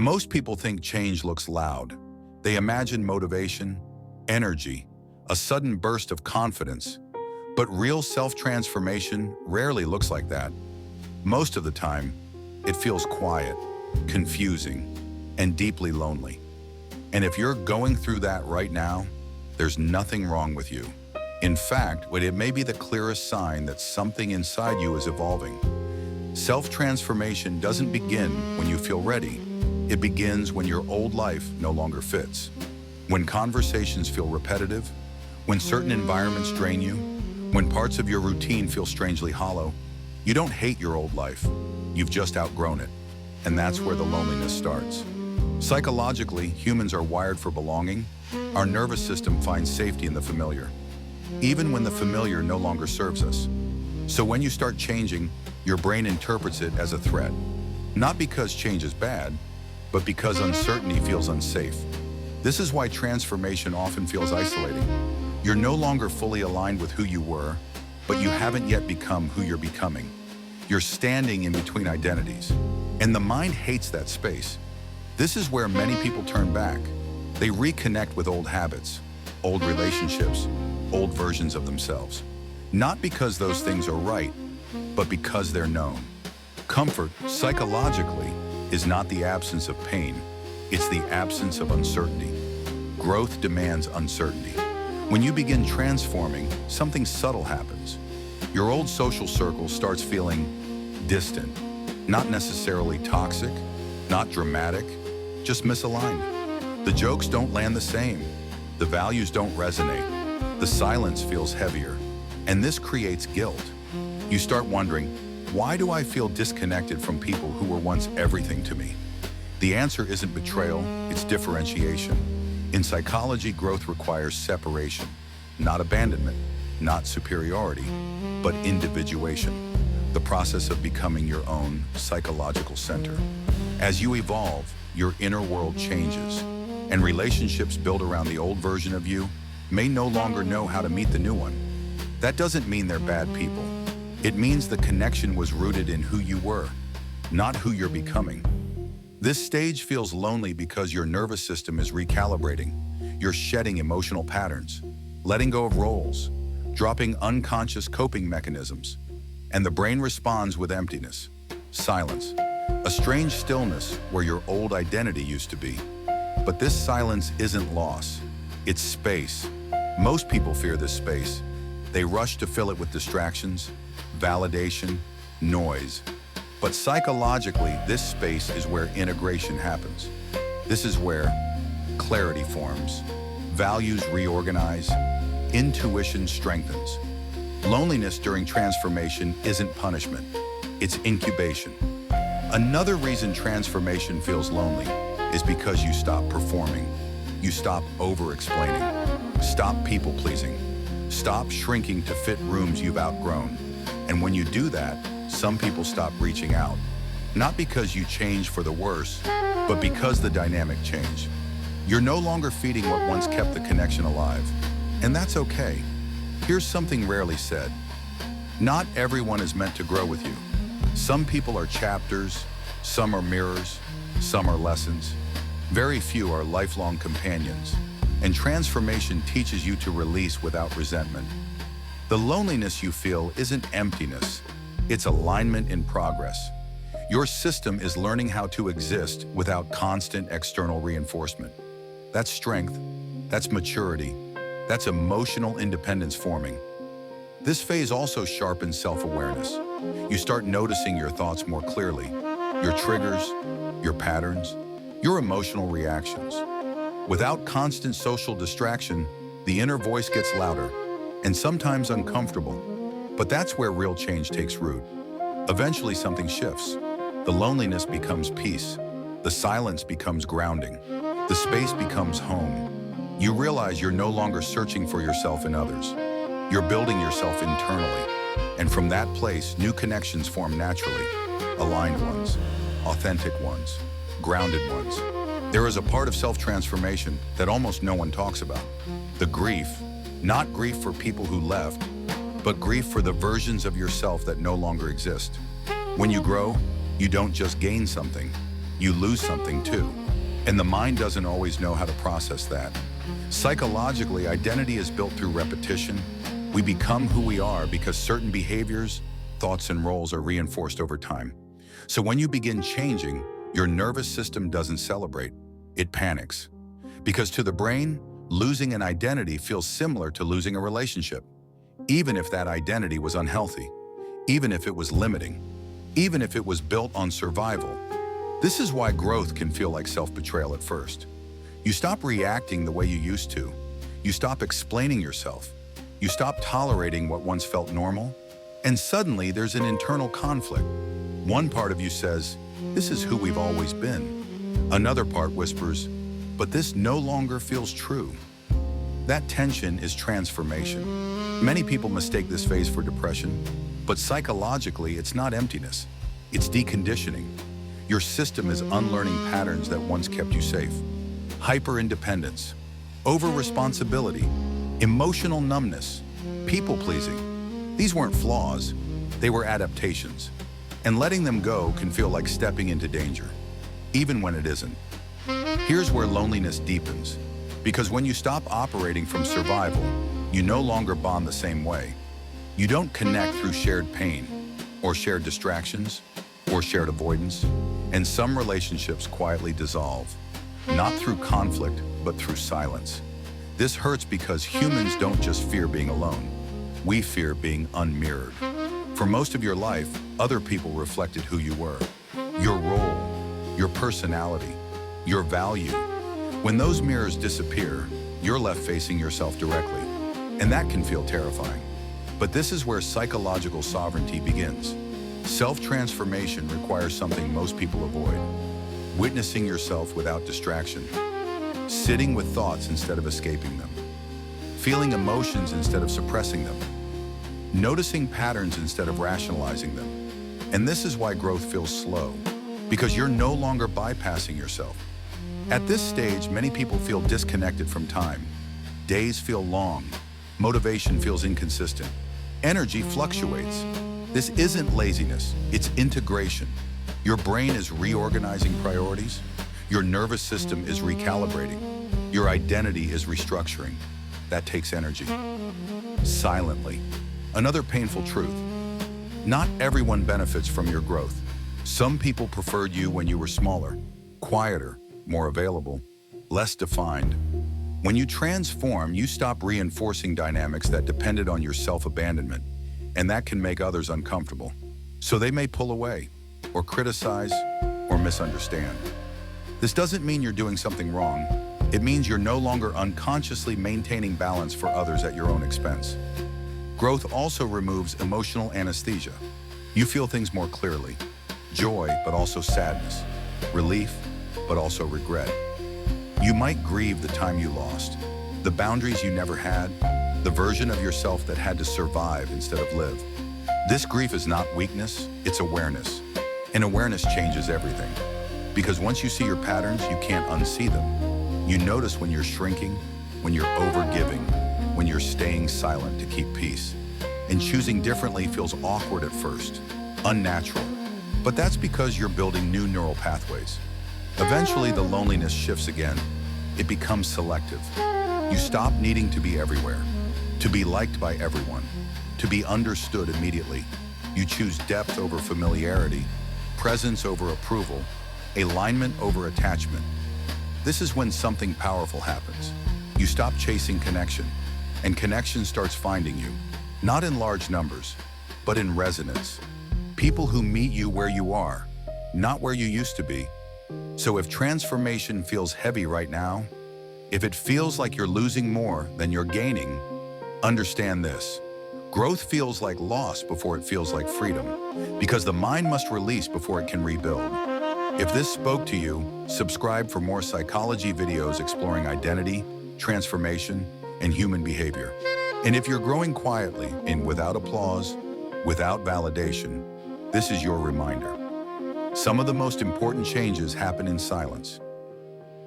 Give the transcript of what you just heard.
Most people think change looks loud. They imagine motivation, energy, a sudden burst of confidence. But real self-transformation rarely looks like that. Most of the time, it feels quiet, confusing, and deeply lonely. And if you're going through that right now, there's nothing wrong with you. In fact, it may be the clearest sign that something inside you is evolving. Self-transformation doesn't begin when you feel ready. It begins when your old life no longer fits. When conversations feel repetitive, when certain environments drain you, when parts of your routine feel strangely hollow. You don't hate your old life, you've just outgrown it. And that's where the loneliness starts. Psychologically, humans are wired for belonging. Our nervous system finds safety in the familiar, even when the familiar no longer serves us. So when you start changing, your brain interprets it as a threat. Not because change is bad, but because uncertainty feels unsafe. This is why transformation often feels isolating. You're no longer fully aligned with who you were, but you haven't yet become who you're becoming. You're standing in between identities, and the mind hates that space. This is where many people turn back. They reconnect with old habits, old relationships, old versions of themselves. Not because those things are right, but because they're known. Comfort, psychologically, is not the absence of pain, it's the absence of uncertainty. Growth demands uncertainty. When you begin transforming, something subtle happens. Your old social circle starts feeling distant, not necessarily toxic, not dramatic, just misaligned. The jokes don't land the same. The values don't resonate. The silence feels heavier. And this creates guilt. You start wondering, why do I feel disconnected from people who were once everything to me? The answer isn't betrayal, it's differentiation. In psychology, growth requires separation, not abandonment, not superiority, but individuation, the process of becoming your own psychological center. As you evolve, your inner world changes, and relationships built around the old version of you may no longer know how to meet the new one. That doesn't mean they're bad people. It means the connection was rooted in who you were, not who you're becoming. This stage feels lonely because your nervous system is recalibrating. You're shedding emotional patterns, letting go of roles, dropping unconscious coping mechanisms. And the brain responds with emptiness, silence, a strange stillness where your old identity used to be. But this silence isn't loss, it's space. Most people fear this space. They rush to fill it with distractions, validation, noise. But psychologically, this space is where integration happens. This is where clarity forms, values reorganize, intuition strengthens. Loneliness during transformation isn't punishment, it's incubation. Another reason transformation feels lonely is because you stop performing. You stop over-explaining, stop people-pleasing, stop shrinking to fit rooms you've outgrown. And when you do that, some people stop reaching out, not because you changed for the worse, but because the dynamic changed. You're no longer feeding what once kept the connection alive, and that's okay. Here's something rarely said. Not everyone is meant to grow with you. Some people are chapters, some are mirrors, some are lessons. Very few are lifelong companions, and transformation teaches you to release without resentment. The loneliness you feel isn't emptiness. It's alignment in progress. Your system is learning how to exist without constant external reinforcement. That's strength, that's maturity, that's emotional independence forming. This phase also sharpens self-awareness. You start noticing your thoughts more clearly, your triggers, your patterns, your emotional reactions. Without constant social distraction, the inner voice gets louder and sometimes uncomfortable. But that's where real change takes root. Eventually something shifts. The loneliness becomes peace. The silence becomes grounding. The space becomes home. You realize you're no longer searching for yourself in others. You're building yourself internally. And from that place, new connections form naturally. Aligned ones, authentic ones, grounded ones. There is a part of self-transformation that almost no one talks about. The grief, not grief for people who left, but grief for the versions of yourself that no longer exist. When you grow, you don't just gain something, you lose something too. And the mind doesn't always know how to process that. Psychologically, identity is built through repetition. We become who we are because certain behaviors, thoughts, and roles are reinforced over time. So when you begin changing, your nervous system doesn't celebrate, it panics. Because to the brain, losing an identity feels similar to losing a relationship, even if that identity was unhealthy, even if it was limiting, even if it was built on survival. This is why growth can feel like self-betrayal at first. You stop reacting the way you used to. You stop explaining yourself. You stop tolerating what once felt normal. And suddenly there's an internal conflict. One part of you says, "This is who we've always been." Another part whispers, "But this no longer feels true." That tension is transformation. Many people mistake this phase for depression, but psychologically it's not emptiness, it's deconditioning. Your system is unlearning patterns that once kept you safe. Hyper-independence, over-responsibility, emotional numbness, people-pleasing. These weren't flaws, they were adaptations. And letting them go can feel like stepping into danger, even when it isn't. Here's where loneliness deepens, because when you stop operating from survival, you no longer bond the same way. You don't connect through shared pain, or shared distractions, or shared avoidance, and some relationships quietly dissolve, not through conflict, but through silence. This hurts because humans don't just fear being alone. We fear being unmirrored. For most of your life, other people reflected who you were, your role, your personality, your value. When those mirrors disappear, you're left facing yourself directly, and that can feel terrifying. But this is where psychological sovereignty begins. Self-transformation requires something most people avoid: witnessing yourself without distraction, sitting with thoughts instead of escaping them, feeling emotions instead of suppressing them, noticing patterns instead of rationalizing them. And this is why growth feels slow, because you're no longer bypassing yourself. At this stage, many people feel disconnected from time. Days feel long, motivation feels inconsistent, energy fluctuates. This isn't laziness, it's integration. Your brain is reorganizing priorities, your nervous system is recalibrating, your identity is restructuring. That takes energy. Silently. Another painful truth. Not everyone benefits from your growth. Some people preferred you when you were smaller, quieter, more available, less defined. When you transform, you stop reinforcing dynamics that depended on your self-abandonment, and that can make others uncomfortable. So they may pull away, or criticize, or misunderstand. This doesn't mean you're doing something wrong. It means you're no longer unconsciously maintaining balance for others at your own expense. Growth also removes emotional anesthesia. You feel things more clearly. Joy, but also sadness. Relief, but also regret. You might grieve the time you lost, the boundaries you never had, the version of yourself that had to survive instead of live. This grief is not weakness, it's awareness. And awareness changes everything. Because once you see your patterns, you can't unsee them. You notice when you're shrinking, when you're overgiving, when you're staying silent to keep peace. And choosing differently feels awkward at first, unnatural. But that's because you're building new neural pathways. Eventually, the loneliness shifts again. It becomes selective. You stop needing to be everywhere, to be liked by everyone, to be understood immediately. You choose depth over familiarity, presence over approval, alignment over attachment. This is when something powerful happens. You stop chasing connection, and connection starts finding you, not in large numbers, but in resonance. People who meet you where you are, not where you used to be. So if transformation feels heavy right now, if it feels like you're losing more than you're gaining, understand this. Growth feels like loss before it feels like freedom, because the mind must release before it can rebuild. If this spoke to you, subscribe for more psychology videos exploring identity, transformation, and human behavior. And if you're growing quietly and without applause, without validation, this is your reminder. Some of the most important changes happen in silence.